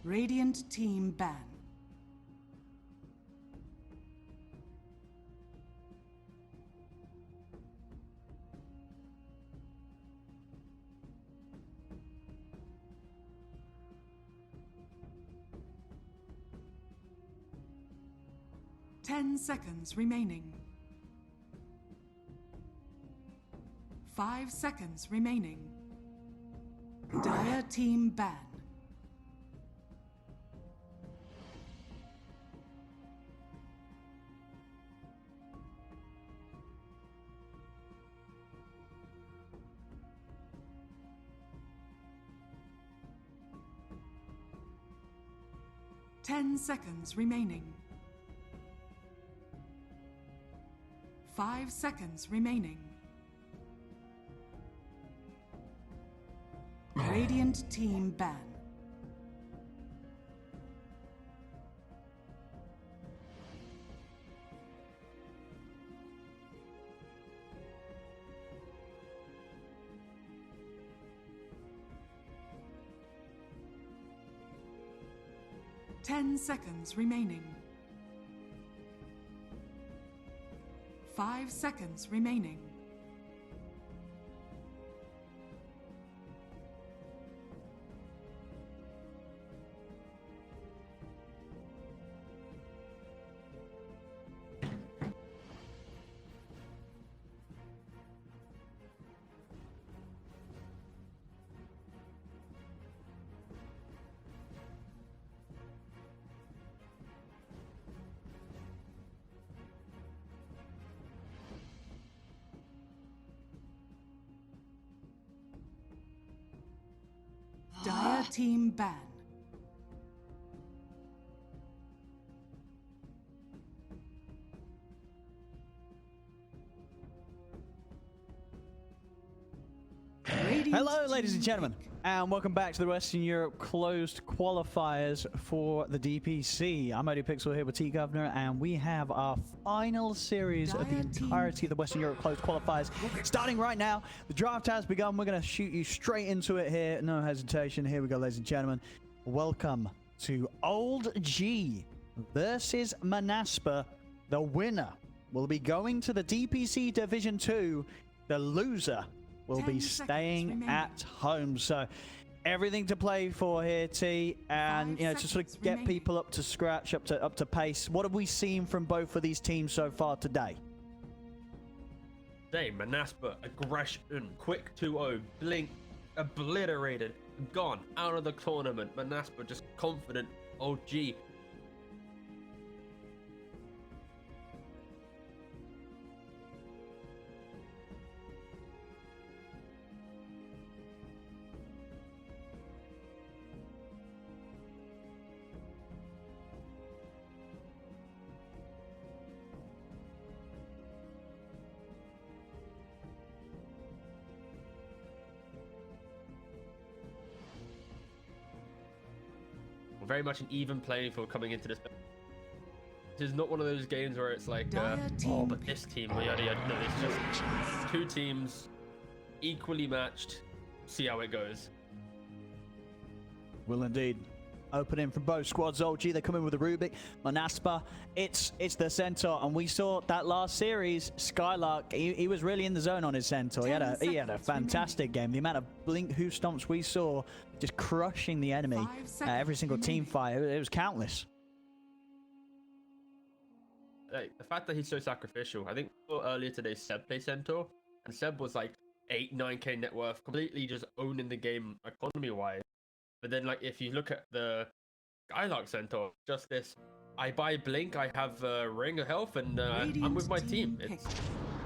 Radiant team ban. Ten seconds remaining. 5 seconds remaining. Dire team ban. Ten seconds remaining. 5 seconds remaining. Radiant team ban. Ten seconds remaining. 5 seconds remaining. Dire team ban. Hello, ladies and gentlemen, and welcome back to the Western Europe closed qualifiers for the DPC. I'm ODPixel here with TeaGuvnor, and we have our final series of the entirety of the Western Europe closed qualifiers starting right now. The draft has begun. We're going to shoot you straight into it here. No hesitation. Here we go, ladies and gentlemen. Welcome to old.g versus MONASPA. The winner will be going to the DPC Division 2. The loser will be staying at home. So everything to play for here, T, and to sort of get people up to scratch, up to pace. What have we seen from both of these teams so far today? Today, MONASPA, aggression, quick 2-0, blink, obliterated, gone, out of the tournament. MONASPA just confident, old.g. Very much an even playing field coming into this. This is not one of those games where it's like, oh, but this team, yada yada. No, it's just two teams equally matched. See how it goes. Will indeed. Opening from both squads. old.g, they come in with a Rubik. MONASPA, it's the Centaur, and we saw that last series. Skylark, he was really in the zone on his Centaur. He had a fantastic game. The amount of blink hoof stomps we saw, just crushing the enemy. Every single team fight, it was countless. The fact that he's so sacrificial. I think earlier today Seb played Centaur, and Seb was like 8-9k net worth, completely just owning the game economy wise. But then, like, if you look at the Skylark Centaur, just this, I buy blink, I have ring of health, and I'm with my team. It's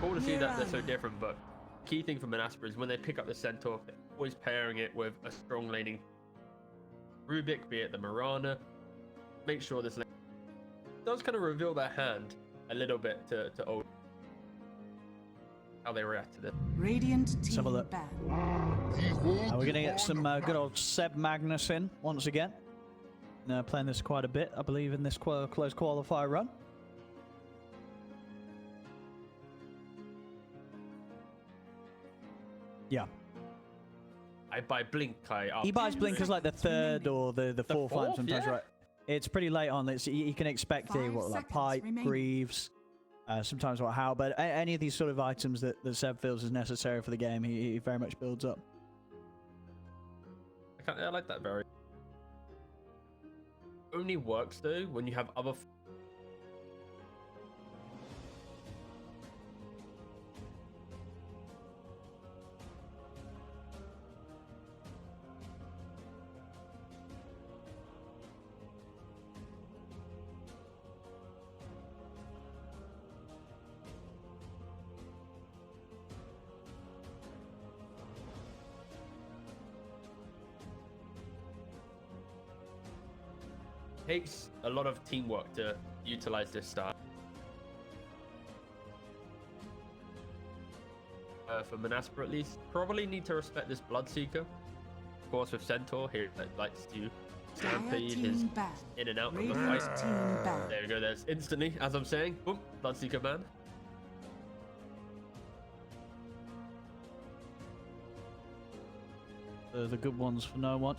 cool to see that they're so different, but key thing for MONASPA is when they pick up the Centaur, they're always pairing it with a strong laning Rubik, be it the Mirana. Make sure this lane does kind of reveal their hand a little bit to old. How they react to this. Radiant Let's have a look. We're going to get some good old Seb Magnus in once again. Playing this quite a bit, I believe, in this close qualifier run. Yeah. I buy Blink. He buys Blink as like the third or the fourth line fourth, sometimes, yeah. right? It's pretty late on. You can expect a 5 what, like seconds Pipe, remaining. Greaves, sometimes what How, but any of these sort of items that Seb feels is necessary for the game, he very much builds up. I like that very. Only works though when you have other. Takes a lot of teamwork to utilize this style. For MONASPA at least, probably need to respect this Bloodseeker. Of course, with Centaur here that likes to stampede his in and out of the fight. There we go. There's instantly, as I'm saying, boom, Bloodseeker man. The good ones for no one.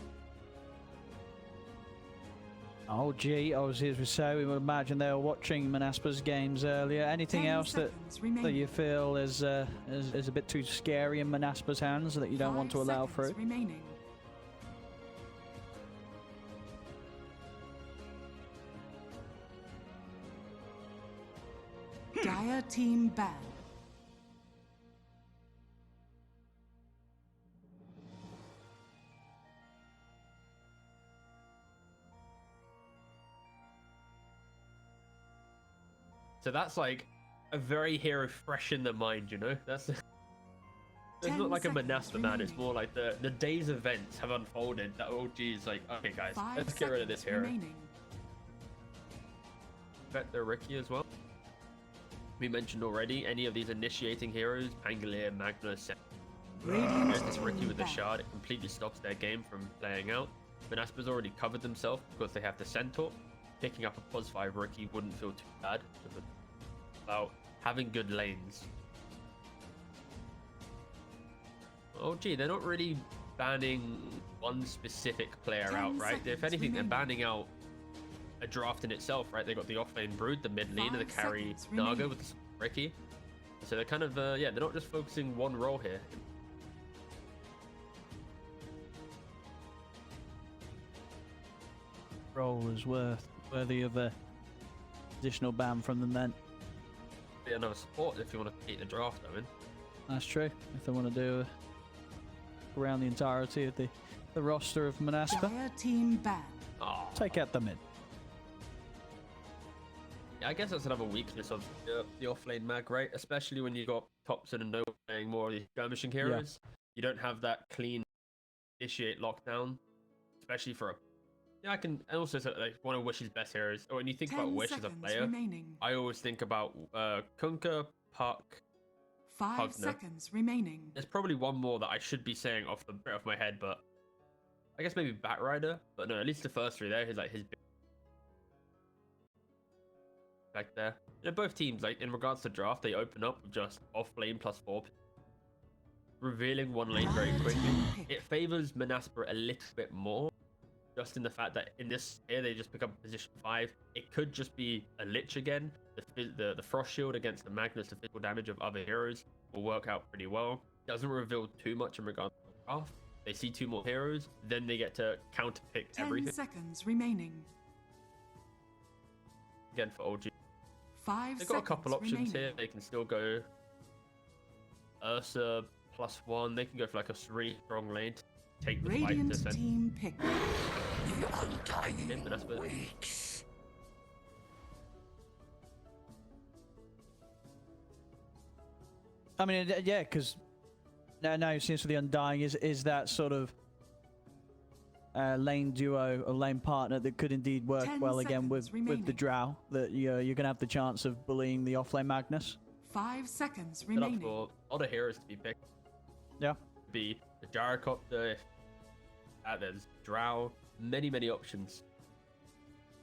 Oh, gee, obviously, as we say, we would imagine they were watching MONASPA's games earlier. Anything else that you feel is a bit too scary in MONASPA's hands that you don't want to allow through? Remaining. Dire team ban. So that's like a very hero fresh in the mind, you know? That's it's not like a MONASPA man, it's more like the day's events have unfolded that OG is like, okay guys, let's get rid of this hero. Bet the Ricky as well. We mentioned already, any of these initiating heroes, Pangolier, Magnus, there's this Ricky with the shard, it completely stops their game from playing out. MONASPA's already covered themselves because they have the Centaur. Picking up a plus 5 Ricky wouldn't feel too bad about having good lanes. Oh gee, they're not really banning one specific player out, right? If anything, they're banning out a draft in itself, right? They got the offlane Brood, the mid lane, and the carry Naga with the Ricky. So they're kind of, yeah, they're not just focusing one role here. Role is worthy of a additional ban from them then. Be another support if you want to keep the draft going. That's true. If they want to do around the entirety of the roster of MONASPA. Dire team ban. Oh. Take out the mid. Yeah, I guess that's another weakness of the offlane mag, right? Especially when you got Thompson and Noah playing more of the skirmishing heroes. Yeah. You don't have that clean initiate lockdown, especially for a. Yeah, I can. And also, like, one of Wish's best heroes. When you think about Wish as a player, remaining. I always think about Kunkka, Puck, 5 Qualifier. seconds remaining. There's probably one more that I should be saying off the top of my head, but I guess maybe Batrider. But no, at least the first three there. He's like his. Back there. You know, both teams, like in regards to draft, they open up with just off lane +4, revealing one lane very quickly. It favors MONASPA a little bit more, just in the fact that in this here they just pick up position 5. It could just be a Lich again. The Frost Shield against the Magnus, the physical damage of other heroes will work out pretty well. Doesn't reveal too much in regards to the draft. They see 2 more heroes, then they get to counter pick everything. 10 seconds remaining. Again for OG. 5 They've got a couple options remaining. here. They can still go Ursa +1. They can go for like a 3 strong lane to take the Radiant fight to team pick. I mean, yeah, because now it seems for the Undying is that sort of lane duo or lane partner that could indeed work 10 well again with remaining. the Drow, that you're going to have the chance of bullying the offlane Magnus. 5 seconds Set up remaining. for other heroes to be picked. Yeah. Be the Gyrocopter, there's Drow, many options.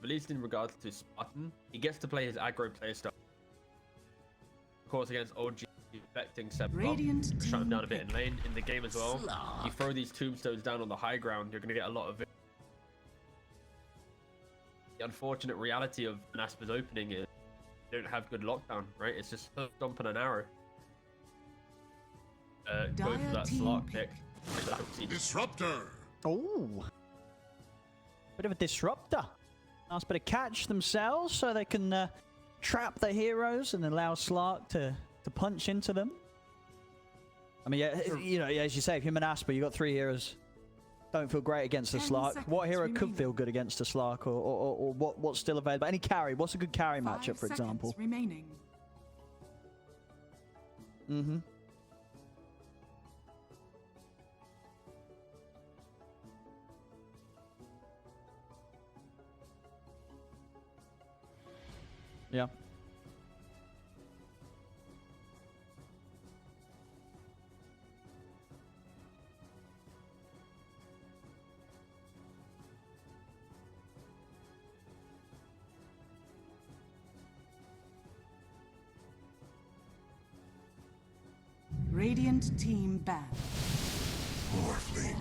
At least in regards to Spartan, he gets to play his aggro playstyle. Of course, against OG, affecting Seb up, Radiant shut him team down a bit in pick. lane in the game as well. Slug. You throw these tombstones down on the high ground, you're going to get a lot of it. The unfortunate reality of MONASPA's opening is you don't have good lockdown, right? It's just a stomp and an arrow. Go for that slot pick. Disruptor. Oh, bit of a disruptor. Nice bit of catch themselves so they can trap the heroes and allow Slark to punch into them. I mean, yeah, you know, as you say, if you're MONASPA, you got 3 heroes. Don't feel great against the 10 Slark. What hero seconds could feel good against a Slark, or what's still available? Any carry? What's a good carry 5 matchup, for example? seconds remaining. Mm-hmm. Yeah. Radiant team ban. Morphling.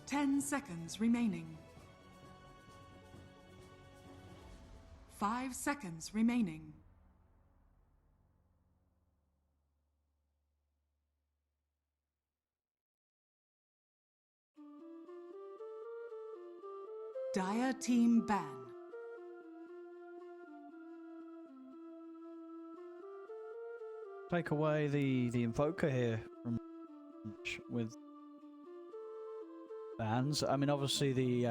Ten seconds remaining. 5 seconds remaining. Dire team ban. Take away the invoker here from with bans. I mean, obviously the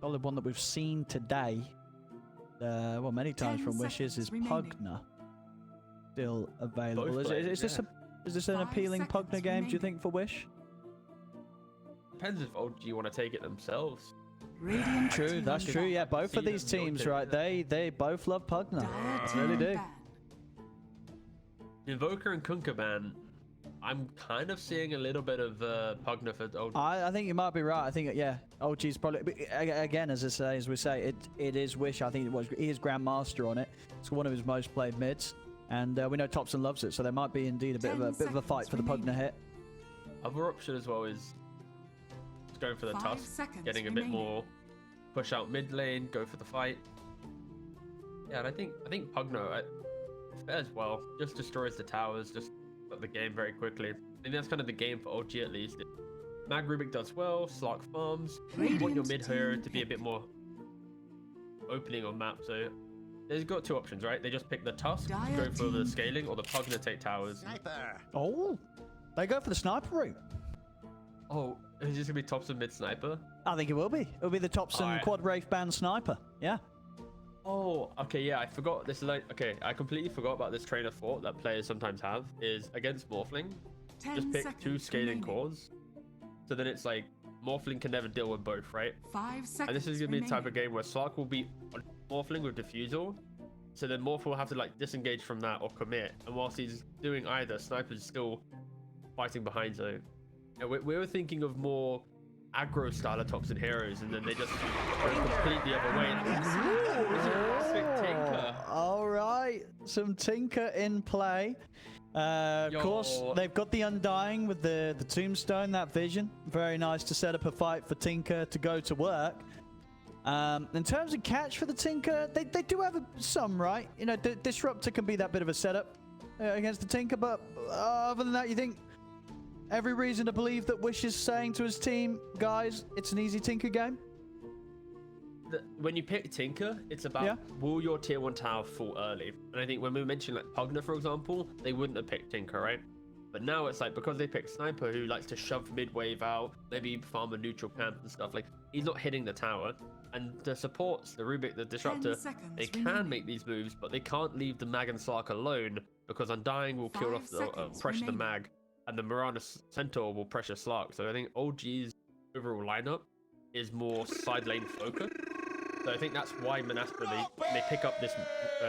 only one that we've seen today, well, many times 10 from Wishes, is seconds remaining. Pugner still available. Both Is this an 5 appealing seconds Pugner game? Do you remaining. think for Wish? Depends if OG want to take it themselves. Radiant True, team that's true. ban. Yeah, both of See these them teams, rotate right? They both love Pugner. Dire They team really do. ban. Invoker and Kunkaban, I'm kind of seeing a little bit of Pugner for OG. I think you might be right. I think, yeah, OG's probably, but again, as we say, it is Wish. I think he is Grandmaster on it. It's one of his most played mids, and we know Thompson loves it, so there might be indeed a bit of 10 a fight for the seconds Pugner hit. Other option as well is just going for the 5 tusk, seconds getting a bit remaining. more push out mid lane, go for the fight. Yeah, and I think Pugner fares well. Just destroys the towers, just got the game very quickly. I think that's kind of the game for OG at least. Mag Rubik does well, Slark farms. You want your Radiant mid hero team to be a bit pick. more opening on map, so they've got 2 options, right? They just pick the tusk, Dire go for the team scaling, or the Pugner take towers. Sniper. Oh, they go for the sniper route. Oh, is this gonna be Thompson mid sniper? I think it will be. It'll be the Thompson Alright. Quad Wraith band sniper. Yeah. Oh, okay, yeah, I forgot. This is like, okay, I completely forgot about this train of thought that players sometimes have, is against Morphling, 10 just pick 2 seconds scaling remaining. cores. So then it's like, Morphling can never deal with both, right? 5 seconds And this is gonna be the type of remaining. game where Slark will be on Morphling with Diffusal. So then Morph will have to like disengage from that or commit. And whilst he's doing either, Sniper's still fighting behind zone. And we were thinking of more aggro style of Thompson heroes, and then they just go completely other way. Ooh, it's a perfect Tinker. All right, some Tinker in play. Of course, Yo. they've got the Undying with the Tombstone, that vision. Very nice to set up a fight for Tinker to go to work. In terms of catch for the Tinker, they do have some, right? You know, Disruptor can be that bit of a setup against the Tinker, but other than that, you think every reason to believe that Wish is saying to his team, guys, it's an easy Tinker game? When you pick Tinker, it's about Yeah. will your tier 1 tower fall early? And I think when we mentioned like Pugner, for example, they wouldn't have picked Tinker, right? But now it's like, because they picked Sniper, who likes to shove mid wave out, maybe farm a neutral camp and stuff, like he's not hitting the tower. And the supports, the Rubik, the Disruptor, 10 seconds they can remaining. make these moves, but they can't leave the Mag and Slark alone, because Undying will kill 5 off the seconds pressure the remaining. Mag, and the Mirana Centaur will pressure Slark. So I think OG's overall lineup is more side lane focused. So I think that's why MONASPA, they pick up this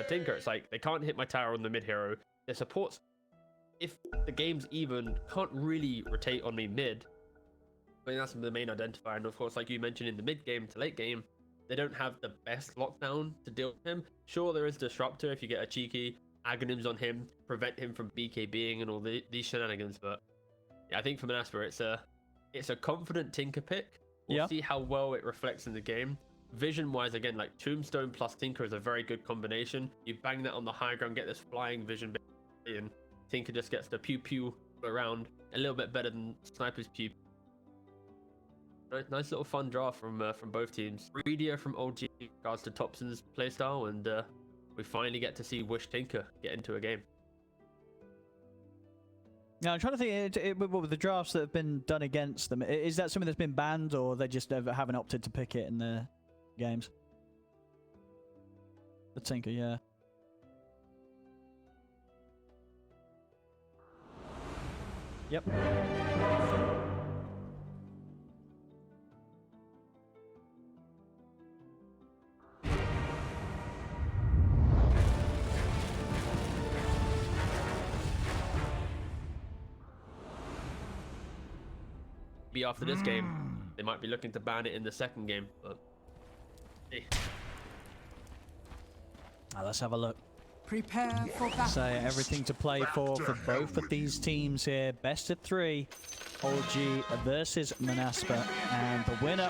Tinker. It's like, they can't hit my tower on the mid hero. Their supports if the game's even, can't really rotate on me mid. I think that's the main identifier. And of course, like you mentioned in the mid game to late game, they don't have the best lockdown to deal with him. Sure, there is Disruptor if you get a cheeky Aghanims on him, prevent him from BKBing and all these shenanigans. But yeah, I think for MONASPA, it's a confident Tinker pick. We'll see how well it reflects in the game. Vision-wise, again, like Tombstone plus Tinker is a very good combination. You bang that on the high ground, get this flying vision, and Tinker just gets the pew-pew around a little bit better than Sniper's pew. Nice little fun draft from both teams. Greedier from old.g in regards to Topson's playstyle, and we finally get to see Wish Tinker get into a game. Now I'm trying to think with the drafts that have been done against them. Is that something that's been banned, or they just haven't opted to pick it in the games? The Tinker, yeah. Yep. Be after this game, they might be looking to ban it in the second game, but hey. Now let's have a look. Prepare for battle. So everything to play for both of these teams here. Best of 3, old.g versus MONASPA, and the winner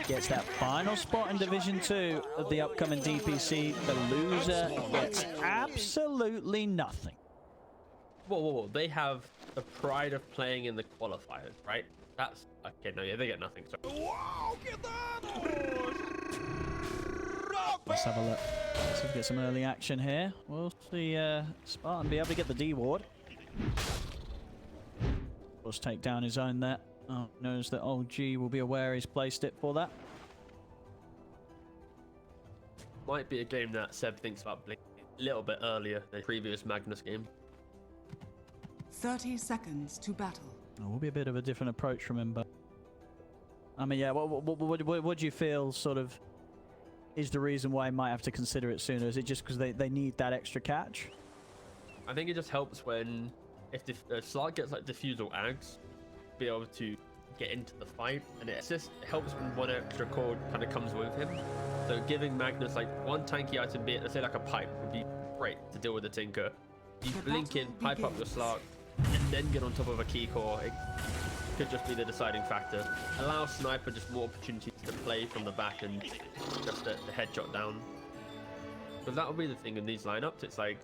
gets that final spot in Division 2 of the upcoming DPC. The loser gets absolutely nothing. Whoa. They have the pride of playing in the qualifiers, right? That's okay. No, yeah, they get nothing. So. Let's have a look. Let's get some early action here. We'll see Spartan be able to get the D ward. Of course, take down his own there. Oh, knows that old.g will be aware he's placed it for that. Might be a game that Seb thinks about blinking a little bit earlier than the previous Magnus game. 30 seconds to battle. Oh, will be a bit of a different approach from him, but I mean, yeah. What do you feel sort of is the reason why he might have to consider it sooner? Is it just because they need that extra catch? I think it just helps when if the Slark gets like diffuse or Ags, be able to get into the fight, and it helps when one extra core kind of comes with him. So giving Magnus like one tanky item, be it let's say like a pipe, would be great to deal with the Tinker. You blink in, pipe up your Slark, and then get on top of a key core. It could just be the deciding factor. Allow Sniper just more opportunities to play from the back and just the headshot down. Because that will be the thing in these lineups. It's like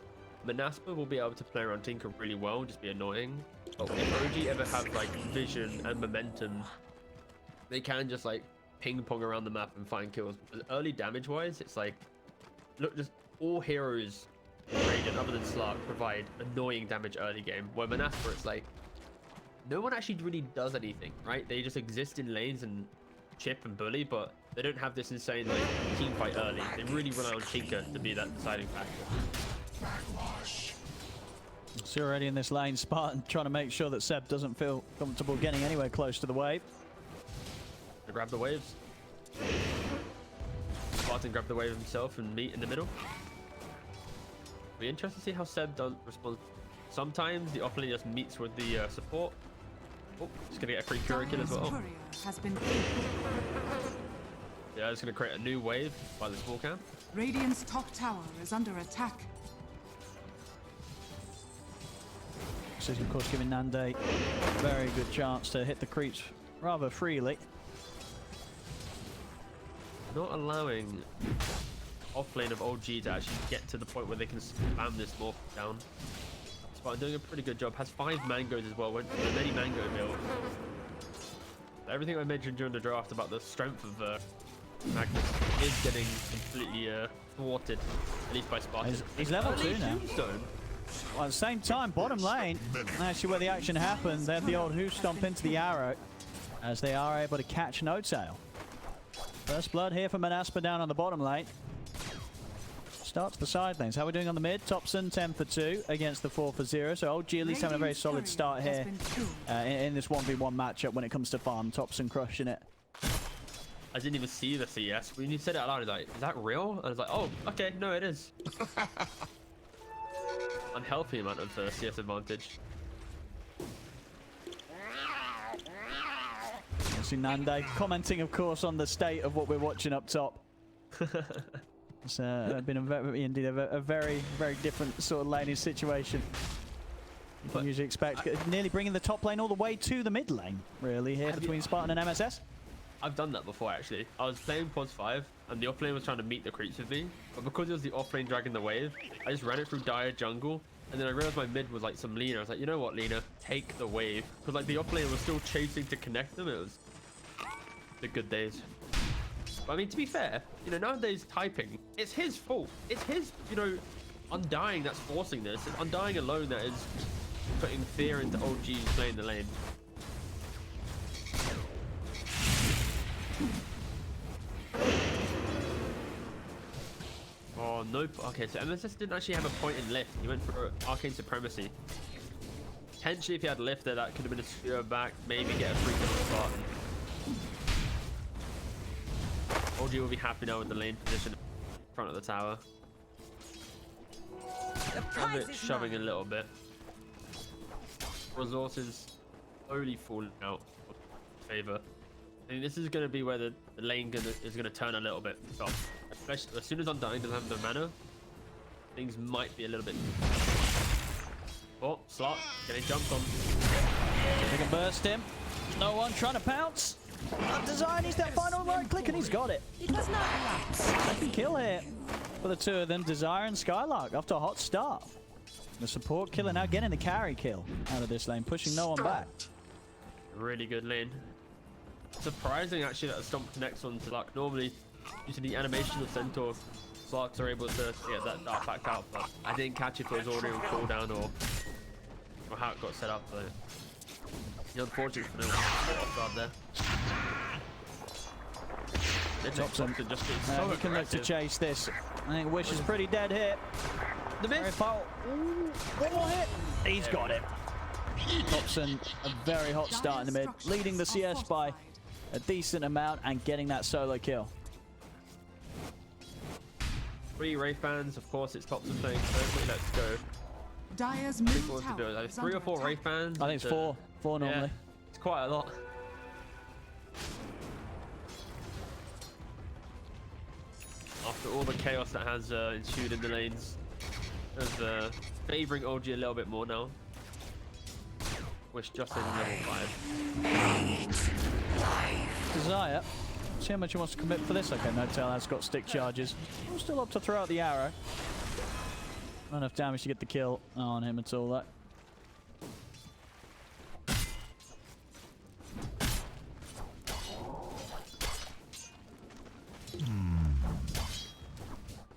MONASPA will be able to play around Tinker really well and just be annoying. But if OG ever have like vision and momentum, they can just like ping pong around the map and find kills. Because early damage wise, it's like, look, just all heroes Radiant other than Slark provide annoying damage early game, where MONASPA it's like no one actually really does anything, right? They just exist in lanes and chip and bully, but they don't have this insane like team fight early. They really rely on Tinker to be that deciding factor. So already in this lane, Spartan trying to make sure that Seb doesn't feel comfortable getting anywhere close to the wave. To grab the waves. Spartan grab the wave himself and meet in the middle. Be interested to see how Seb does respond. Sometimes the offlane just meets with the support. Oh, he's gonna get a free Cura kill as well. Has been Yeah, it's gonna create a new wave by the small camp. Radiant's top tower is under attack. This is of course giving Nande a very good chance to hit the creeps rather freely. Not allowing offlane of old.g to actually get to the point where they can spam this morph down. Spartan doing a pretty good job. Has 5 mangoes as well. Went for a many mango build. Everything I mentioned during the draft about the strength of Magnus is getting completely thwarted, at least by Spartan. He's level 2 now. Tombstone. Well, at the same time, bottom lane, actually where the action happened, they have the old hoof stomp into the arrow as they are able to catch No Tail. First blood here for MONASPA down on the bottom lane. Starts the side lanes. How are we doing on the mid? Topson 10 for 2 against the 4 for 0. So old.g at least having a very solid start here in this 1v1 matchup when it comes to farm. Topson crushing it. I didn't even see the CS. When you said it out loud, I was like, is that real? And I was like, oh, okay, no, it is. unhealthy amount of CS advantage. See Nande commenting, of course, on the state of what we're watching up top. It's been indeed a very, very different sort of laning situation. You can usually expect nearly bringing the top lane all the way to the mid lane, really, here between Spartan and MSS. I've done that before, actually. I was playing Pos 5, and the offlane was trying to meet the creeps with me. But because it was the offlane dragging the wave, I just ran it through dire jungle. And then I realized my mid was like some Lina. I was like, you know what, Lina? Take the wave. Because like the offlane was still chasing to connect them. It was the good days. But I mean, to be fair, you know, nowadays typing, it's his fault. It's his, you know, Undying that's forcing this. It's Undying alone that is putting fear into old.g playing the lane. Oh, nope. Okay, so MSS didn't actually have a point in lift. He went for Arcane Supremacy. Potentially, if he had lift there, that could have been a spear back. Maybe get a free kill on Spartan. OG will be happy now with the lane position in front of the tower. Shoving a little bit. Resources slowly falling out of favor. I think this is going to be where the lane is going to turn a little bit. So, especially as soon as Undying doesn't have the mana, things might be a little bit. Oh, Slot getting jumped on. They can burst him. No one trying to pounce. Design needs that final right click, and he's got it. Second kill here for the two of them, Desire and Skylark, after a hot start. The support killer now getting the carry kill out of this lane, pushing no one back. Really good lane. Surprising actually that the Stomp connects on Slark. Normally, due to the animation of Centaur, Slarks are able to get that dart back out, but I didn't catch if it was already on cooldown or how it got set up. But the unfortunate for them off guard there. Thompson just gets so he can look to chase this. I think Wish is pretty dead here. The mid. One more hit. He's got it. Thompson, a very hot start in the mid, leading the CS by a decent amount and getting that solo kill. 3 Wraith bands, of course, it's Thompson playing perfectly. Let's go. Dire's Looking middle forward to do tower it. is 3 or 4 under Wraith bands. I think it's 4 normally. Yeah, it's quite a lot. After all the chaos that has ensued in the lanes, of favouring OG a little bit more now. Wish just in level 5. Desire. See how much he wants to commit for this. Okay, No Tail has got stick charges. We'll still up to throw out the arrow. Not enough damage to get the kill on him at all, though.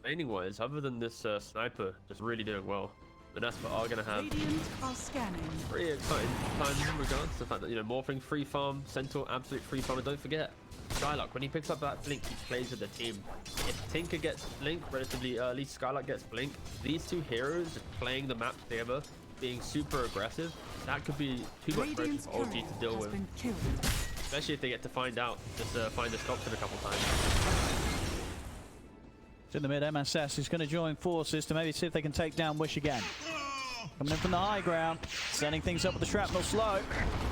Laning wise, other than this sniper just really doing well, MONASPA are going to have Radiant are scanning. pretty exciting times in regards to the fact that, you know, Morphling free farm, Centaur absolute free farm, and don't forget, Skylark, when he picks up that Blink, he plays with the team. If Tinker gets Blink relatively early, Skylark gets Blink, these two heroes just playing the map together, being super aggressive, that could be too much pressure for OG to deal with. Especially if they get to find out, just find the Sculptor a couple times. In the mid, MSS is going to join forces to maybe see if they can take down Wish again. Coming in from the high ground, setting things up with the shrapnel slow.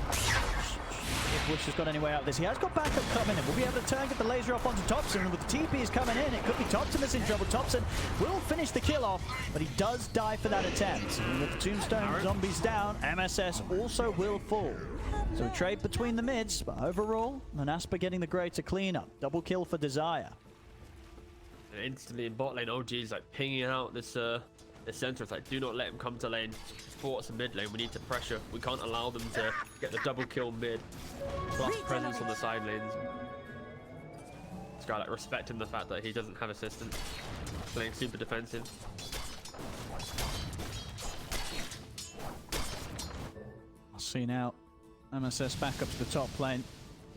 If Wish has got any way out of this, he has got backup coming in. We'll be able to turn, get the laser off onto Thompson, and with the TPs coming in, it could be Thompson that's in trouble. Thompson will finish the kill off, but he does die for that attempt. And with the Tombstone zombies down, MSS also will fall. So a trade between the mids, but overall, MONASPA getting the greater cleanup. Double kill for Desire. And instantly in bot lane, OG is like pinging out this center. It's like, do not let him come to lane. Force a mid lane. We need to pressure. We can't allow them to get the double kill mid. Plus presence on the side lanes. This guy like respecting the fact that he doesn't have assistance. Playing super defensive. I'll see now. MSS back up to the top lane.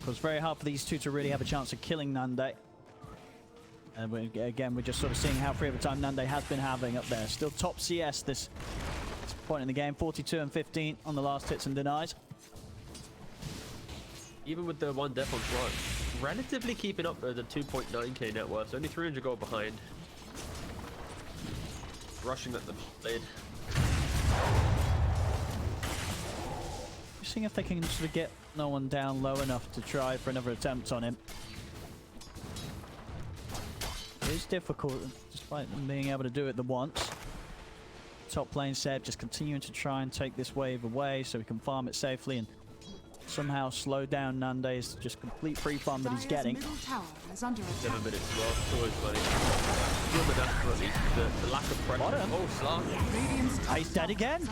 It was very hard for these two to really have a chance of killing Nande. And again, we're just sort of seeing how free of a time Nande has been having up there. Still top CS this point in the game. 42 and 15 on the last hits and denies. Even with the 1 death on Slot, relatively keeping up the 2.9k net worth. Only 300 gold behind. Rushing at the blade. Seeing if they can sort of get no one down low enough to try for another attempt on him. It is difficult, despite them being able to do it the once. Top lane Seb just continuing to try and take this wave away so he can farm it safely and somehow slow down Nande's just complete free farm that he's getting. 7 minutes as well. It's always funny. The lack of pressure. Oh, Slark. He's dead again.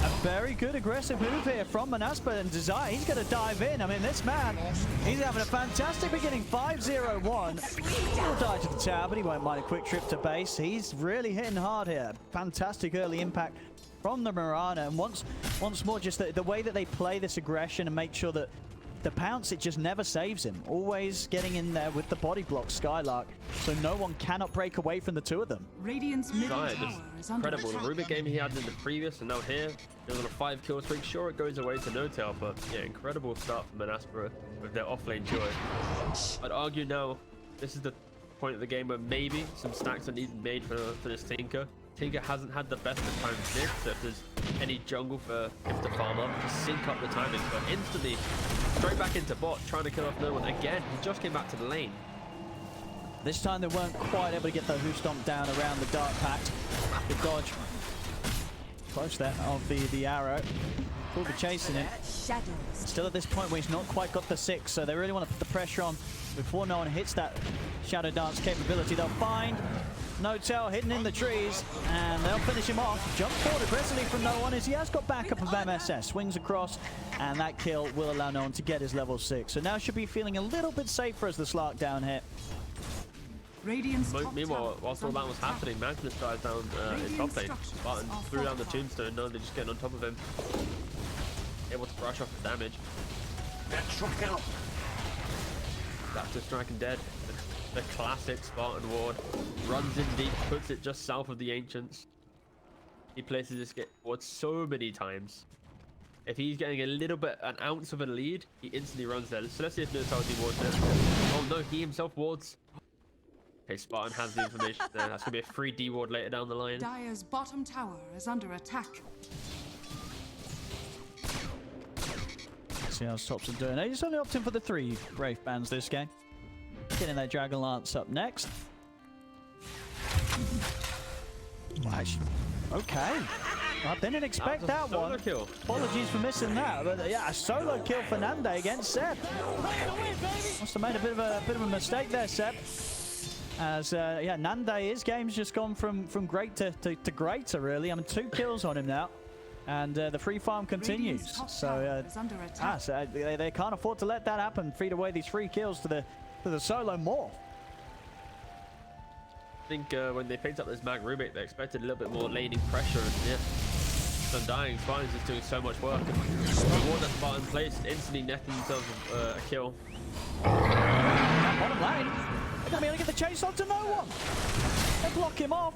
A very good aggressive move here from MONASPA and Desire. He's going to dive in. I mean, this man, he's having a fantastic beginning. 5-0-1. He'll die to the tower, but he won't mind a quick trip to base. He's really hitting hard here. Fantastic early impact from the Mirana. And once more, just the way that they play this aggression and make sure that the pounce, it just never saves him. Always getting in there with the body block Skylark, so no one cannot break away from the two of them. Radiant's middle tower is under incredible. The Rubik game he had in the previous and now here, he was on a 5 kill streak. Sure, it goes away to no tail, but yeah, incredible start from MONASPA with their offlane joy. I'd argue now this is the point of the game where maybe some stacks are needed made for this Tinker. Tinker hasn't had the best of times this, so if there's any jungle for him to farm up, to sync up the timing, but instantly straight back into bot, trying to kill off no one again. He just came back to the lane. This time they weren't quite able to get the Who Stomp down around the Dark Pact. The dodge close there of the arrow. Will be chasing it. Still at this point where he's not quite got the 6, so they really want to put the pressure on before no one hits that Shadow Dance capability. They'll find No-Tail hidden in the trees, and they'll finish him off. Jump forward aggressively from no one as he has got backup of MSS. Swings across, and that kill will allow no one to get his level 6. So now should be feeling a little bit safer as the Slark down hit. Meanwhile, whilst all that was happening, Magnus dives down his top lane. Spartan threw down the tombstone. No, they're just getting on top of him. Able to brush off the damage. That's just striking dead. The classic Spartan ward. Runs in deep, puts it just south of the Ancients. He places this ward so many times. If he's getting a little bit, an ounce of a lead, he instantly runs there. So let's see if No-Tail wards it. Oh no, he himself wards. Okay, Spartan has the information there. That's going to be a free D ward later down the line. Dire's bottom tower is under attack. See how Stops are doing. He's only opting for the 3 Wraith Bands this game. Getting their Dragon Lance up next. Okay. I didn't expect that one. Kill. Apologies for missing that, but yeah, a solo kill for Nande against Seb. Must have made a bit of a mistake there, Seb. As yeah, Nande, his game's just gone from great to greater, really. I mean, 2 kills on him now. And the free farm continues. So, they can't afford to let that happen. Feed away these 3 kills to the solo morph. I think when they picked up this Mag Rubik, they expected a little bit more laning pressure. And yeah, Undying Spartan's just doing so much work. The ward that Spartan placed instantly netting themselves a kill. Bottom lane. They're going to be able to get the chase on to no one. They block him off.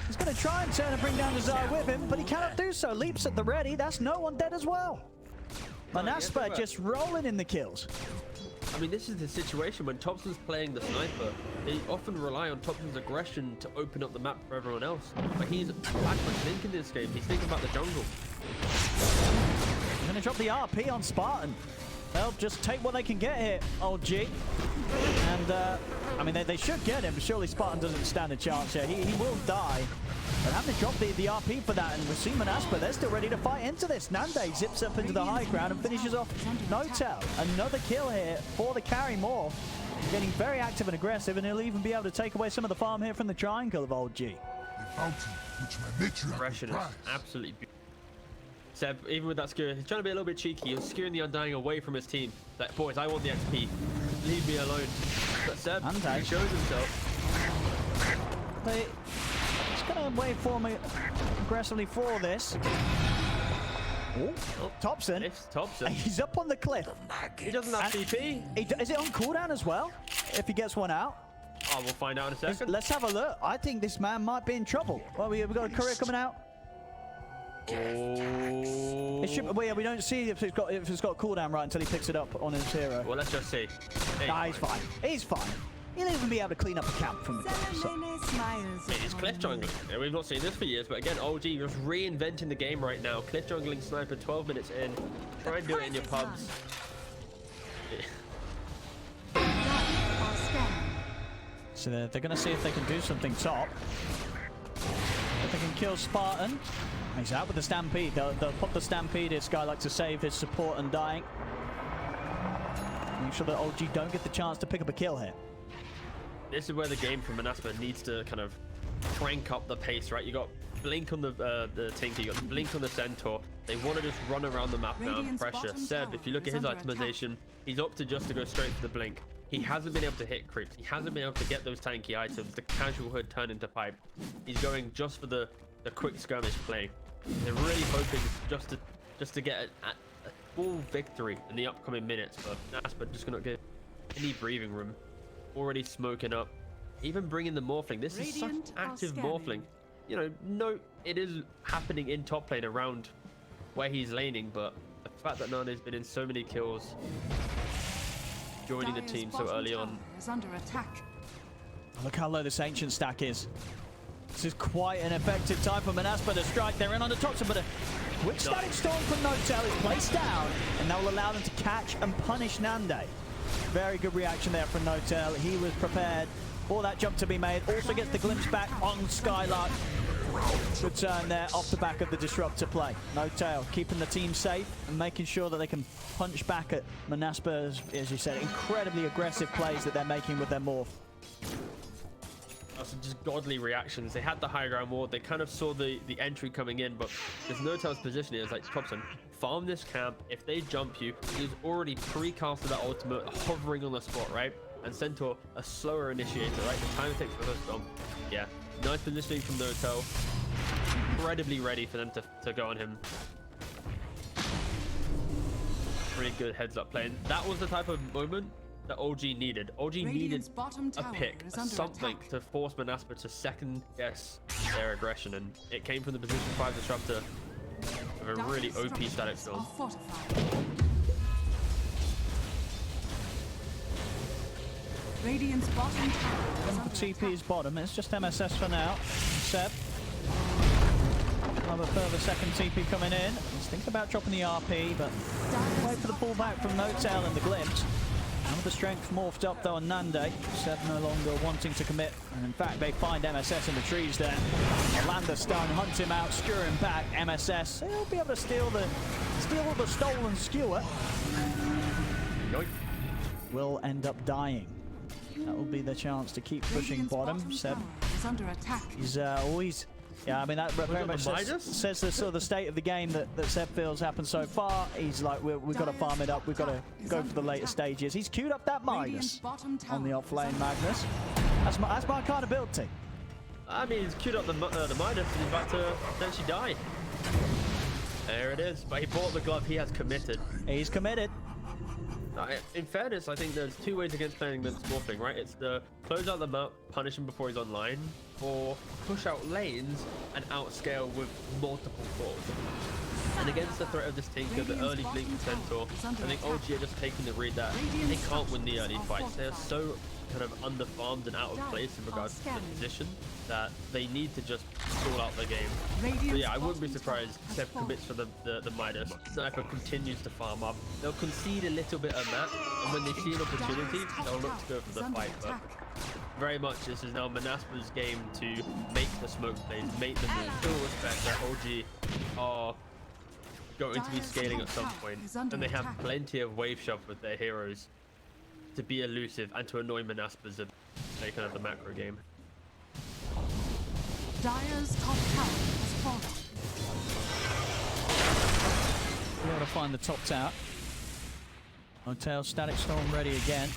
He's going to try and turn and bring down Desire with him, but he cannot do so. Leaps at the ready. That's no one dead as well. MONASPA just rolling in the kills. I mean, this is the situation when Thompson's playing the sniper. They often rely on Thompson's aggression to open up the map for everyone else. But he's backwards thinking this game. He's thinking about the jungle. He's going to drop the RP on Spartan. They'll just take what they can get here, old G. And, I mean, they should get him, but surely Spartan doesn't stand a chance here. He will die. But having to drop the RP for that, and we see MONASPA, they're still ready to fight into this. Nande zips up into the high ground and finishes off No-Tail. Another kill here for the carry more. Getting very active and aggressive, and he'll even be able to take away some of the farm here from the triangle of old G. Aggression is absolutely beautiful. Seb, even with that skewer, he's trying to be a little bit cheeky. He's skewing the Undying away from his team. Like, boys, I want the XP. Leave me alone. But Seb, he shows himself. He's going to wait for me aggressively for this. Oh, Thompson. It's Thompson. He's up on the cliff. He doesn't have CP. Is it on cooldown as well? If he gets one out? Oh, we'll find out in a second. Let's have a look. I think this man might be in trouble. Well, we've got a courier coming out. Oh. It should, well, yeah, we don't see if it's got cooldown right until he picks it up on his hero. Well, let's just see. Nah, he's fine. He's fine. He'll even be able to clean up the camp from the cliff. So. It's cliff jungling. And we've not seen this for years, but again, old G just reinventing the game right now. Cliff jungling sniper 12 minutes in. Try and do it in your pubs. So they're going to see if they can do something top. If they can kill Spartan. He's out with the Stampede. They'll put the Stampede. This guy likes to save his support and dying. Make sure that old G don't get the chance to pick up a kill here. This is where the game from MONASPA needs to kind of crank up the pace, right? You got Blink on the Tinker, you got Blink on the Centaur. They want to just run around the map now and pressure. Seb, if you look at his itemization, he's opted just to go straight for the Blink. He hasn't been able to hit creeps. He hasn't been able to get those tanky items. The casual hood turn into pipe. He's going just for the quick skirmish play. They're really hoping just to get a full victory in the upcoming minutes, but MONASPA just gonna get any breathing room. Already smoking up, even bringing the morphling. This is such active morphling. You know, no, it is happening in top lane around where he's laning, but the fact that Nane's been in so many kills, joining the team so early on. Look how low this ancient stack is. This is quite an effective time for MONASPA to strike. They're in on the toxin, but a quick static storm from Notel is placed down, and that will allow them to catch and punish Nande. Very good reaction there from Notel. He was prepared for that jump to be made. Also gets the glimpse back on Skylark. Good turn there off the back of the disruptor play. Notel keeping the team safe and making sure that they can punch back at MONASPA's, as you said, incredibly aggressive plays that they're making with their morph. Also just godly reactions. They had the high ground ward. They kind of saw the entry coming in, but there's Notel's position here. It's like, Thompson, farm this camp. If they jump you, he's already pre-casted that ultimate, hovering on the spot, right? And Centaur, a slower initiator, right? The time it takes for the stomp. Yeah, nice positioning from Notel. Incredibly ready for them to go on him. Really good heads up play. And that was the type of moment that OG needed. OG needed a pick, something to force MONASPA to second guess their aggression, and it came from the position 5 disruptor with a really OP static storm. Radiant's bottom tower. TP's bottom. It's just MSS for now. Seb. Another further second TP coming in. He's thinking about dropping the RP, but wait for the pullback from Notel and the glimpse. And with the strength morphed up though on Nande, Seb no longer wanting to commit, and in fact they find MSS in the trees there. Orlando stun, hunt him out, skewer him back. MSS, he'll be able to steal the stolen skewer. Yoink. Will end up dying. That will be the chance to keep pushing bottom. Seb is under attack. He's always. Yeah, I mean, that very much says the sort of the state of the game that Seb feels happened so far. He's like, we've got to farm it up. We've got to go for the later stages. He's queued up that Midas on the offlane Magnus. That's my kind of build team. I mean, he's queued up the Midas and he's about to potentially die. There it is. But he bought the glove. He has committed. He's committed. In fairness, I think there's two ways against playing this morphing, right? It's the close out the map, punish him before he's online, or push out lanes and outscale with multiple calls. And against the threat of this Tinker, the early Blink Centaur, I think OG are just taking the read that they can't win the early fights. They're so kind of underfarmed and out of place in regards to the position that they need to just stall out the game. So yeah, I wouldn't be surprised Seb commits for the Midas. Sniper continues to farm up. They'll concede a little bit of that, and when they see an opportunity, they'll look to go for the fight. But very much this is now MONASPA's game to make the smoke plays, make the move. Still respect that OG are going to be scaling at some point, and they have plenty of wave shove with their heroes to be elusive and to annoy MONASPA's at kind of the macro game. Dire's top tower has fallen. We're able to find the top tower. Hotel static storm ready again.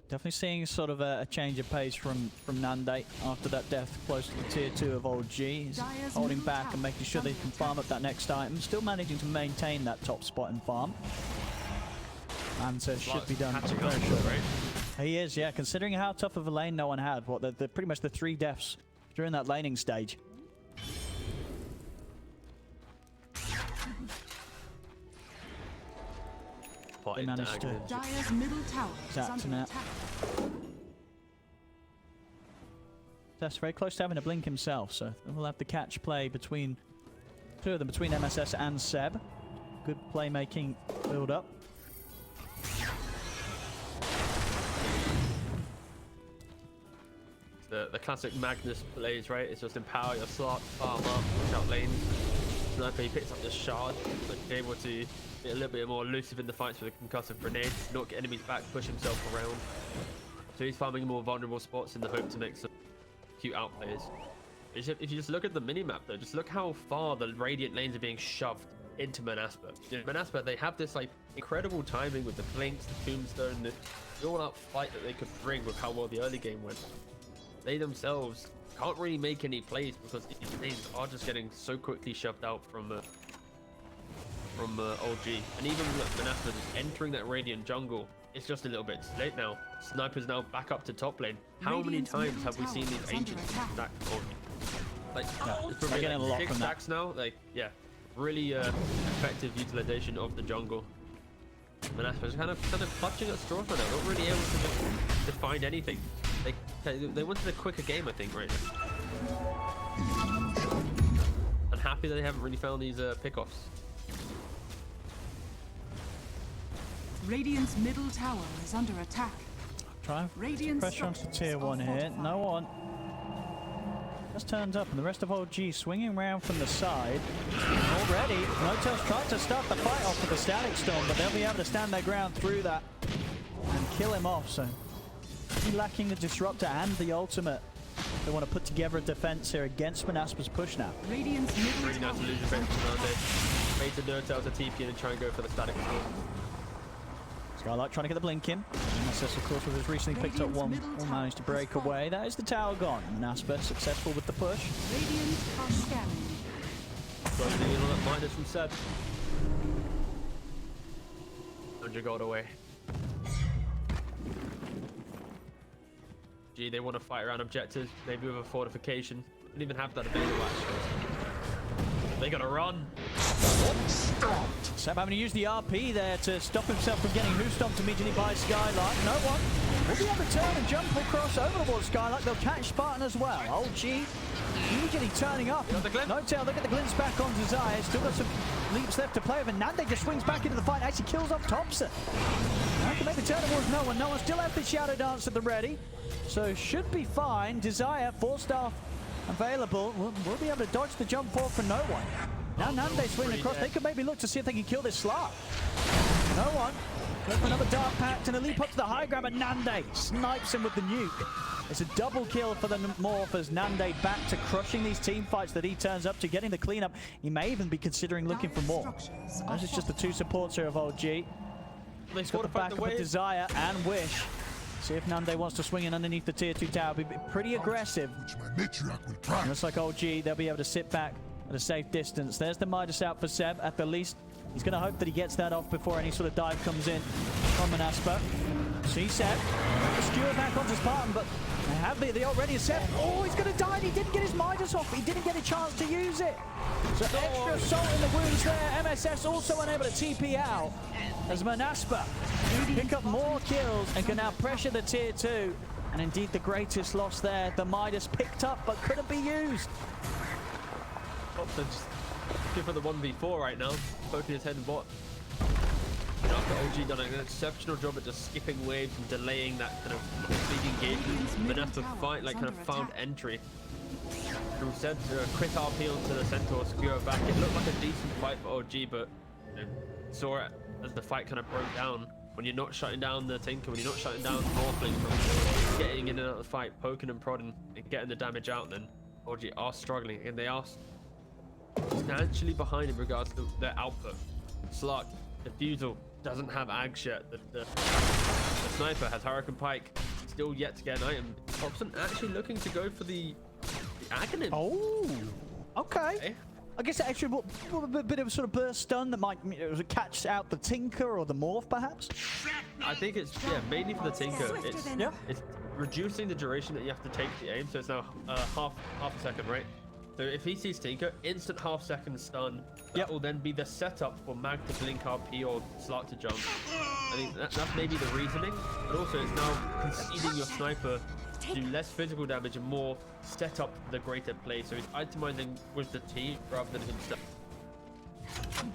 Definitely seeing sort of a change of pace from Nande after that death close to the tier 2 of old G. He's holding back and making sure they can farm up that next item. Still managing to maintain that top spot and farm. And so it should be done very short. Right? He is, yeah, considering how tough of a lane no one had. What, the pretty much the 3 deaths during that laning stage. They managed to Dire's middle tower is under attack. attack. That's very close to having a blink himself, so we'll have the catch play between two of them, between MSS and Seb. Good playmaking build up. The classic Magnus plays, right? It's just empower your slot, farm up, push out lanes. Sniper, he picks up the shard, but be able to be a little bit more elusive in the fights with a concussive grenade, not get enemies back, push himself around. So he's farming more vulnerable spots in the hope to make some cute outplays. If you just look at the minimap though, just look how far the Radiant lanes are being shoved into MONASPA. MONASPA, they have this like incredible timing with the blinks, the tombstone, the all-out fight that they could bring with how well the early game went. They themselves can't really make any plays because these lanes are just getting so quickly shoved out from old G. And even with MONASPA just entering that Radiant jungle, it's just a little bit late now. Sniper's now back up to top lane. How many times have we seen these ancients stack on? Like, it's probably like 6 stacks now. Like, yeah, really effective utilization of the jungle. MONASPA's kind of clutching at straws right now. Not really able to find anything. They wanted a quicker game, I think, right now. I'm happy that they haven't really found these pickoffs. Radiant's middle tower is under attack. Try and pressure onto tier 1 here. No one. Just turns up, and the rest of old G swinging around from the side. Already, Notel's tried to start the fight off with a static storm, but they'll be able to stand their ground through that and kill him off. So, lacking the disruptor and the ultimate. They want to put together a defense here against MONASPA's push now. Radiant's middle really nice illusion bench nowadays. Made to Notel to TP in and try and go for the static storm. Skylight trying to get the blink in. MSS, of course, with his recently picked up one, will manage to break away. That is the tower gone. MONASPA successful with the push. Radiant are scanning. Closing in on that minus from Seb. 100 gold away. Gee, they want to fight around objectives, maybe with a fortification. Don't even have that available actually. They gotta run. Seb having to use the RP there to stop himself from getting who stomped immediately by Skylight. No one will be able to turn and jump across over towards Skylight. They'll catch Spartan as well. Old G immediately turning up. No tail. Look at the glimpse back on Desire. Still got some leaps left to play with. Nande just swings back into the fight. Actually kills off Thompson. Now can make the turn towards no one. No one still has the Shadow Dance at the ready. So should be fine. Desire, 4-star available. We'll be able to dodge the jump forward for no one. Now Nande swinging across. They could maybe look to see if they can kill this slot. No one. Look for another Dark Pact and a leap up to the high ground, but Nande snipes him with the nuke. It's a double kill for the Morph as Nande back to crushing these team fights that he turns up to, getting the cleanup. He may even be considering looking for more. This is just the two supports here of old G. He's got the backup with Desire and Wish. See if Nande wants to swing in underneath the tier 2 tower. Be pretty aggressive. Looks like old G, they'll be able to sit back at a safe distance. There's the Midas out for Seb. At the least, he's going to hope that he gets that off before any sort of dive comes in from MONASPA. See Seb. Skewer back onto Spartan, but they have the already Seb. Oh, he's going to die. He didn't get his Midas off. He didn't get a chance to use it. So extra salt in the wounds there. MSS also unable to TP out as MONASPA pick up more kills and can now pressure the tier 2. And indeed the greatest loss there. The Midas picked up but couldn't be used. Thompson's looking for the 1v4 right now, poking his head and bot. After OG done an exceptional job at just skipping waves and delaying that kind of complete engagement, MONASPA fight like kind of found entry. Through Seb's quick RP onto the Centaur, skewer back. It looked like a decent fight for OG, but you know, saw it as the fight kind of broke down. When you're not shutting down the Tinker, when you're not shutting down Morphling from getting in and out of the fight, poking and prodding and getting the damage out, then OG are struggling, and they are substantially behind in regards to their output. Slark, Defusal doesn't have Ags yet. The Sniper has Hurricane Pike, still yet to get an item. Thompson actually looking to go for the Aghanim. Oh, okay. I guess actually a bit of a sort of burst stun that might catch out the Tinker or the Morph, perhaps? I think it's, mainly for the Tinker. It's reducing the duration that you have to take the aim, so it's now half a second, right? So if he sees Tinker, instant half-second stun. That will then be the setup for Mag to blink RP or Slark to jump. I think that's maybe the reasoning, but also it's now conceding your sniper to do less physical damage and more set up the greater play. So he's itemizing with the team rather than himself.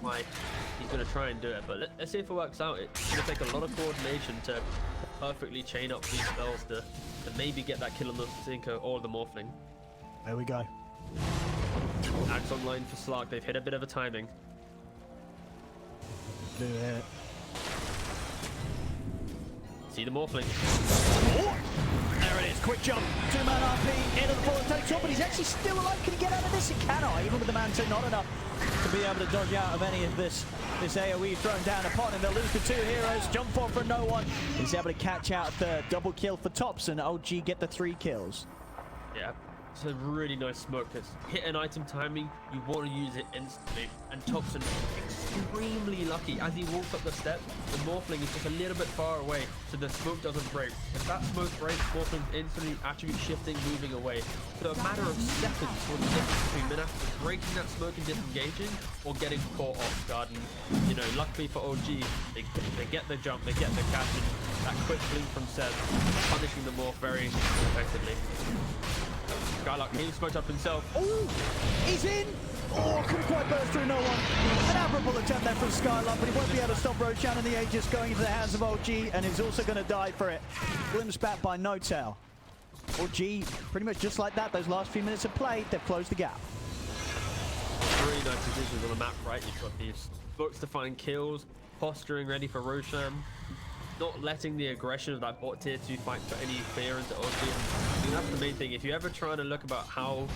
Why he's going to try and do it, but let's see if it works out. It's going to take a lot of coordination to perfectly chain up these spells to maybe get that kill on the Tinker or the Morphling. There we go. Axe online for Slark. They've hit a bit of a timing. Do it. See the Morphling. Oh, there it is. Quick jump. 2-man RP into the fallen takes top, but he's actually still alive. Can he get out of this? He cannot. Even with the man 2, not enough to be able to dodge out of any of this AoE thrown down upon him. They'll lose the 2 heroes. Jump forward for no one. He's able to catch out the double kill for Thompson. OG get the 3 kills. Yeah, it's a really nice smoke. It's hit an item timing, you want to use it instantly. And Thompson extremely lucky. As he walks up the step, the Morphling is just a little bit far away, so the smoke doesn't break. If that smoke breaks, Morphling's instantly attribute shifting, moving away. So a matter of seconds for the difference between MONASPA breaking that smoke and disengaging, or getting caught off guard. And, you know, luckily for OG, they get the jump, they get the catch, and that quick blink from Seb, punishing the Morph very effectively. Skylark nearly smoked up himself. Oh, he's in! Oh, couldn't quite burst through no one. An admirable attempt there from Skylark, but he won't be able to stop Roshan and the Aegis going into the hands of OG, and he's also going to die for it. Glimpsed back by No Tail. OG, pretty much just like that, those last few minutes of play, they've closed the gap. Really nice decisions on the map, right? You've got these books to find kills, posturing ready for Roshan, not letting the aggression of that bot tier 2 fight for any interference at OG. I think that's the main thing. If you ever try to look about how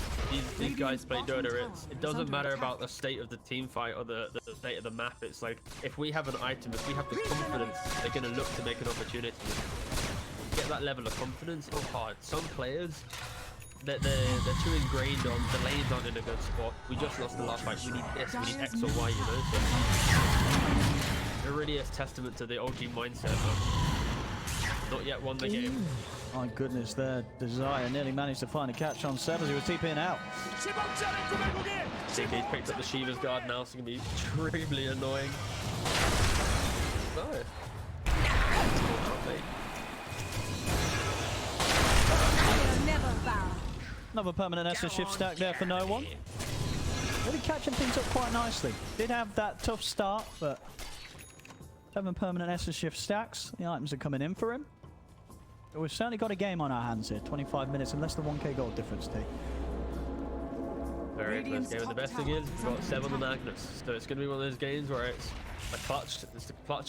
these guys play Dota, it doesn't matter about the state of the team fight or the state of the map. It's like, if we have an item, if we have the confidence, they're going to look to make an opportunity. Get that level of confidence, it's hard. Some players, they're too ingrained on the lanes aren't in a good spot. We just lost the last fight. We need this, we need X or Y, you know? So it really is testament to the OG mindset. Not yet won the game. My goodness, their desire nearly managed to find a catch on Seb as he was TPing out. I think he's picked up the Shiva's guard now, so it's going to be extremely annoying. No. Another permanent essence shift stack there for no one. Really catching things up quite nicely. Did have that tough start, but 7 permanent essence shift stacks. The items are coming in for him. But we've certainly got a game on our hands here. 25 minutes and less than 1k gold difference, T. Very close game. And the best thing is, we've got 7 on the Magnus. So it's going to be one of those games where it's the clutch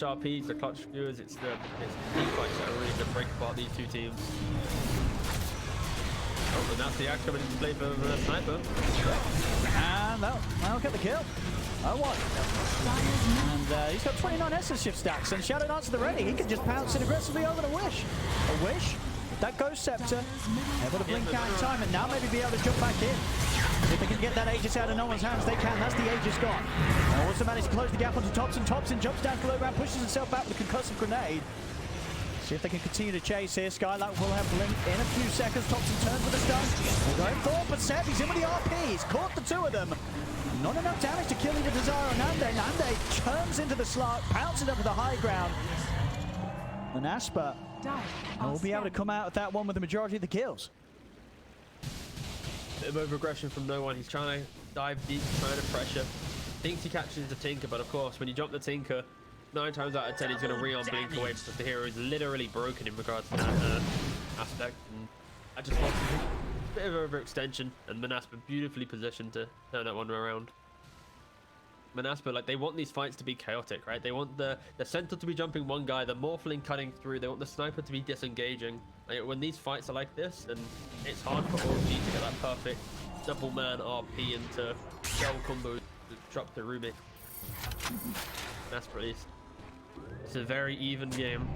RPs, the clutch viewers, it's the team fights that are really going to break apart these 2 teams. Oh, and that's the axe coming into play for the sniper. And that'll get the kill. 0-1. And he's got 29 essence shift stacks, and Shadow Dancer the ready. He can just pounce it aggressively over the Wish. A Wish. That goes Scepter. Able to blink out in time, and now maybe be able to jump back in. If they can get that Aegis out of no one's hands, they can. That's the Aegis gone. Also managed to close the gap onto Thompson. Thompson jumps down to low ground, pushes himself back with a concussive grenade. See if they can continue to chase here. Skylark will have blink in a few seconds. Thompson turns with a stun. They're going forward, but Seb, he's in with the RP. He's caught the 2 of them. Not enough damage to kill either Desire or Nande. Nande turns into the Slark, pounces up to the high ground. MONASPA will be able to come out with that one with the majority of the kills. Bit of over-aggression from no one. He's trying to dive deep, trying to pressure. Thinks he catches the Tinker, but of course, when you jump the Tinker, 9 times out of 10, he's going to re-on blink away because the hero is literally broken in regards to that aspect. And I just want a bit of overextension, and MONASPA beautifully positioned to turn that one around. MONASPA, like, they want these fights to be chaotic, right? They want the center to be jumping one guy, the Morphling cutting through. They want the sniper to be disengaging. Like, when these fights are like this, then it's hard for OG to get that perfect double man RP into shell combos to drop the Rubik. MONASPA released. It's a very even game.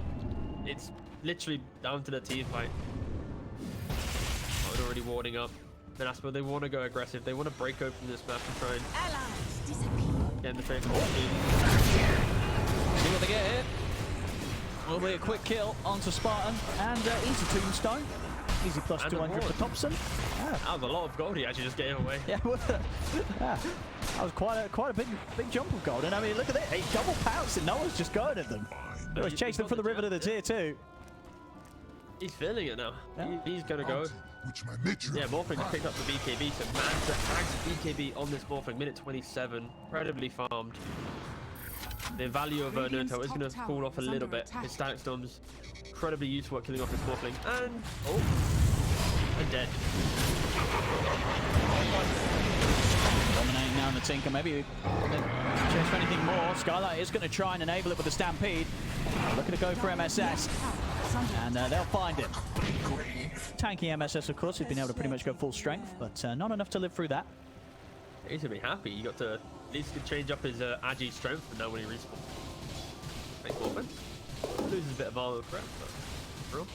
It's literally down to the team fight. Oh, already warding up. MONASPA, they want to go aggressive. They want to break open this map and try and get in the face of See what they get here. Will be a quick kill onto Spartan and easy tombstone. Easy plus and 200 for Thompson. Yeah. That was a lot of gold he actually just gave away. Yeah, yeah. That was quite a big jump of gold. And I mean, look at it. He double pounced and no one's just going at them. He's chasing them from the river to the tier 2. He's feeling it now. Yeah. He's gonna go. Which my nature. Yeah, Morphling picked up the BKB, so Manta adds BKB on this Morphling, minute 27, incredibly farmed. The value of Naruto is going to fall off a little bit. His Static Storm's incredibly useful at killing off his Morphling, and and dead. Dominating now in the Tinker, maybe chase for anything more. Skylight is going to try and enable it with the Stampede. Looking to go for MSS, and they'll find it. Tanky MSS, of course, he's been able to pretty much go full strength, but not enough to live through that. He's going to be happy. He got to at least change up his Agi strength, and now when he respawns. Thanks, Morphin. Loses a bit of armor for it, but real.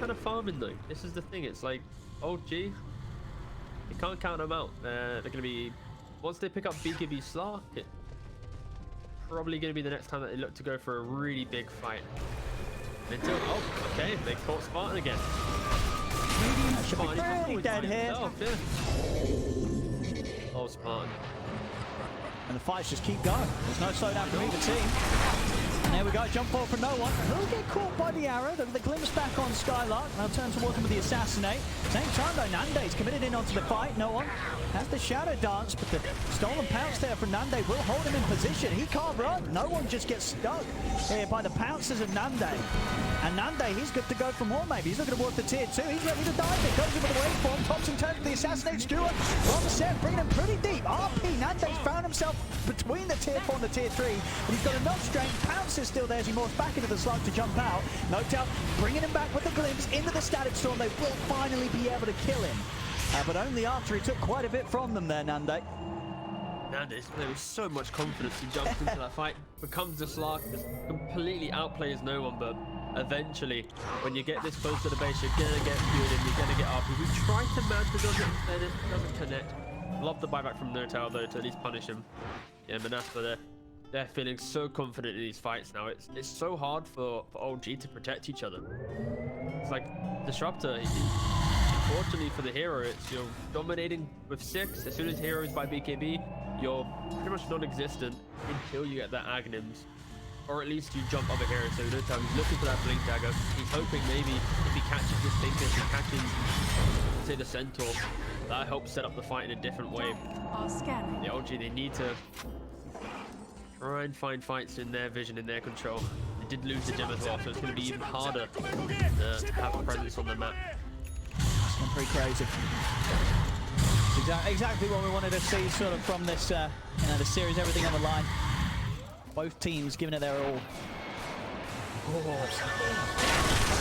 Kind of farming though. This is the thing. It's like, old G, you can't count them out. They're going to be, once they pick up BKB Slark, it's probably going to be the next time that they look to go for a really big fight. Until, okay, they caught Spartan again. Spartan really dead here. Oh, Spartan. And the fights just keep going. There's no slowdown from either team. And there we go, jump forward for no one. He'll get caught by the arrow. The glimpse back on Skylark. They'll turn towards him with the assassinate. Same time though, Nande's committed in onto the fight. No one has the shadow dance, but the stolen pounce there from Nande will hold him in position. He can't run. No one just gets stuck here by the pounces of Nande. And Nande, he's good to go from more maybe. He's looking to work the tier 2. He's ready to dive it. Goes in with the waveform. Thompson turns with the assassinate. Stewart on the set, bringing him pretty deep. RP, Nande's found himself between the tier 4 and the tier 3. But he's got enough strength. Pounce is still there as he morphs back into the slug to jump out. No doubt, bringing him back with the glimpse into the static storm. They will finally be able to kill him. But only after he took quite a bit from them there, Nande. Nande's there with so much confidence. He jumps into that fight, becomes the Slark, just completely outplays no one, but eventually, when you get this close to the base, you're gonna get fueled and you're gonna get RP. We tried to Manta, doesn't connect. Love the buyback from Nurtal though to at least punish him. Yeah, MONASPA, they're feeling so confident in these fights now. It's so hard for old G to protect each other. It's like Disruptor. Unfortunately for the hero, it's you're dominating with 6. As soon as hero is by BKB, you're pretty much non-existent until you get that Aghanims. Or at least you jump other heroes. So Nurtal, he's looking for that Blink Dagger. He's hoping maybe if he catches this Thinker, if he catches, say, the Centaur, that helps set up the fight in a different way. The OG, they need to try and find fights in their vision, in their control. They did lose the gem as well, so it's going to be even harder to have a presence on the map. It's been pretty crazy. Exactly what we wanted to see sort of from this the series, everything on the line. Both teams giving it their all.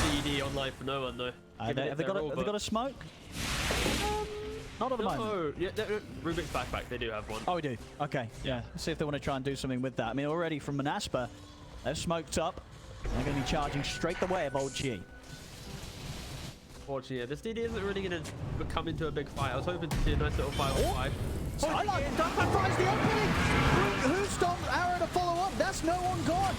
CD online for no one though. Have they got a smoke? Not at the moment. Yeah, Rubik's backpack, they do have one. Oh, we do. Okay, yeah. Let's see if they want to try and do something with that. I mean, already from MONASPA, they've smoked up. They're going to be charging straight the way of old G. Unfortunately, yeah, this DD isn't really going to come into a big fight. I was hoping to see a nice little 5-on-5. I like it. That fires the opening. Who stopped arrow to follow up? That's no one gone.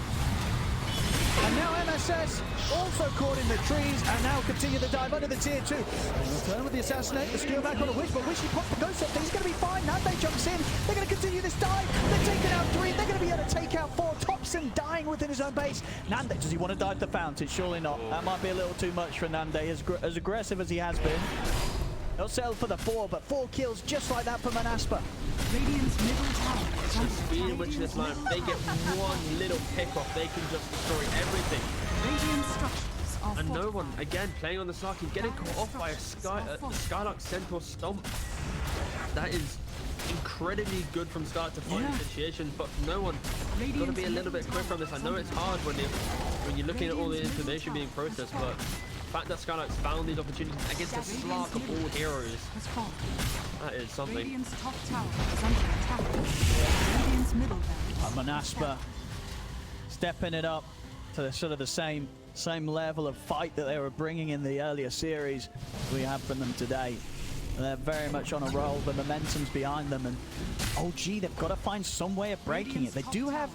And now MSS also caught in the trees and now continue the dive under the tier 2. Return with the assassinate, the steal back on a Wish, but Wish he popped the ghost up. He's going to be fine. Nande jumps in. They're going to continue this dive. They're taking out 3. They're going to be able to take out 4. Thompson dying within his own base. Nande, does he want to dive the fountain? Surely not. That might be a little too much for Nande, as aggressive as he has been. He'll settle for the 4, but 4 kills just like that for MONASPA. Radiant's middle tower. The speed in which this line, they get one little pick off, they can just destroy everything. Radiant structures are And no one, again, playing on the Slark, he's getting caught off by a Skylark Centaur Stomp. That is incredibly good from start to find initiation, but no one, you've got to be a little bit quicker on this. I know it's hard when you're looking at all the information being processed, but the fact that Skylark's found these opportunities against the Slark of all heroes, that is something. Radiant's top tower is under attack. Radiant's middle barracks. MONASPA stepping it up to the same level of fight that they were bringing in the earlier series we have from them today. And they're very much on a roll. The momentum's behind them, and OG, they've got to find some way of breaking it. They do have,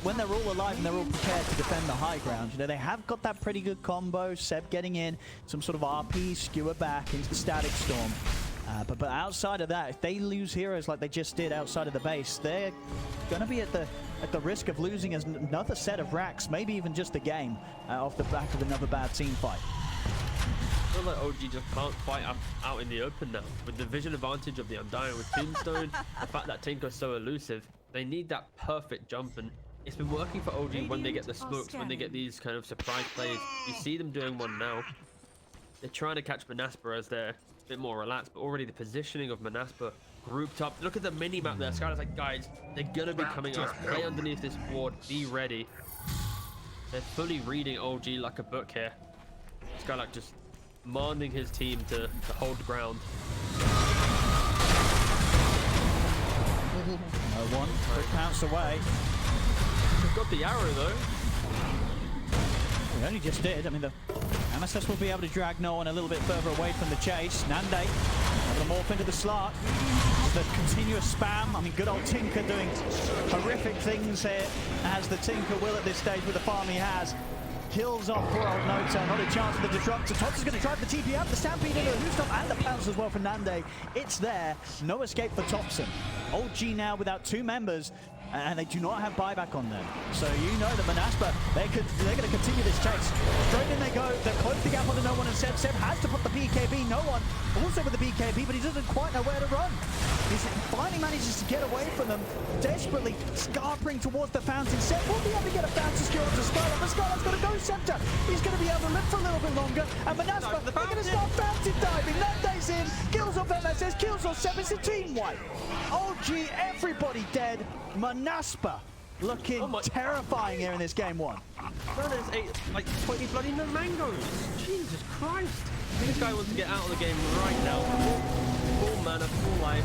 when they're all alive and they're all prepared to defend the high ground, you know, they have got that pretty good combo. Seb getting in, some sort of RP, skewer back into the Static Storm. But outside of that, if they lose heroes like they just did outside of the base, they're going to be at the risk of losing as another set of racks, maybe even just the game, off the back of another bad team fight. I feel like OG just can't fight out in the open now. With the vision advantage of the Undying with Tombstone, the fact that Tinker's so elusive, they need that perfect jump, and it's been working for OG when they get the smokes, when they get these kind of surprise plays. You see them doing one now. They're trying to catch MONASPA as they're a bit more relaxed, but already the positioning of MONASPA grouped up. Look at the mini-map there. Skylar's like, guys, they're going to be coming us. Play underneath this ward. Be ready. They're fully reading OG like a book here. Skylar just demanding his team to hold ground. No one. Quick pounce away. They've got the arrow, though. We only just did. I mean, the MSS will be able to drag no one a little bit further away from the chase. Nande able to morph into the slot. The continuous spam. I mean, good old Tinker doing horrific things here, as the Tinker will at this stage with the farm he has. Kills off poor old Nota. Not a chance for the Disruptor. Tots going to drive the TP up. The Stampede into the Hoostop and the pounce as well for Nande. It's there. No escape for Thompson. Old G now without 2 members. And they do not have buyback on them. So you know that MONASPA, they're going to continue this chase. Straight in they go. They've closed the gap on the no one, and Seb has to put the BKB. No one also with the BKB, but he doesn't quite know where to run. He finally manages to get away from them, desperately scarpering towards the fountain. Seb will be able to get a fountain skill onto Skylar, but Skylar's got a go scepter. He's going to be able to live for a little bit longer. And MONASPA, they're going to start fountain diving. Nande's in, kills off MSS, kills off Seb. It's a team wipe. OG, everybody dead. MONASPA looking terrifying here in this game 1. No, there's like 20 bloody no mangoes. Jesus Christ. I think this guy wants to get out of the game right now. Full mana, full life.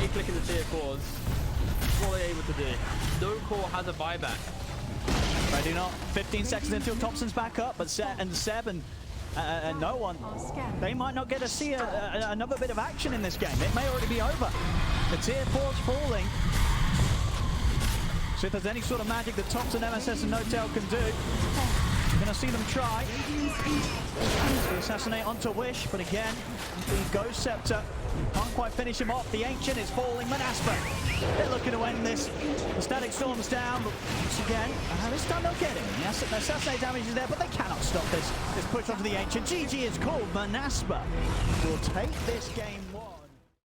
Keep clicking the tier 4s. What are they able to do? No core has a buyback. They do not. 15 seconds until Thompson's back up, but Seb and no one. They might not get to see another bit of action in this game. It may already be over. The tier 4's falling. So if there's any sort of magic that Thompson, MSS and Notel can do, you're going to see them try to assassinate onto Wish, but again, the Ghost Scepter can't quite finish him off. The Ancient is falling. MONASPA, they're looking to end this. The Static Storm's down, but once again, this time they'll get him. The assassinate damage is there, but they cannot stop this push onto the Ancient. GG is called. MONASPA will take this game.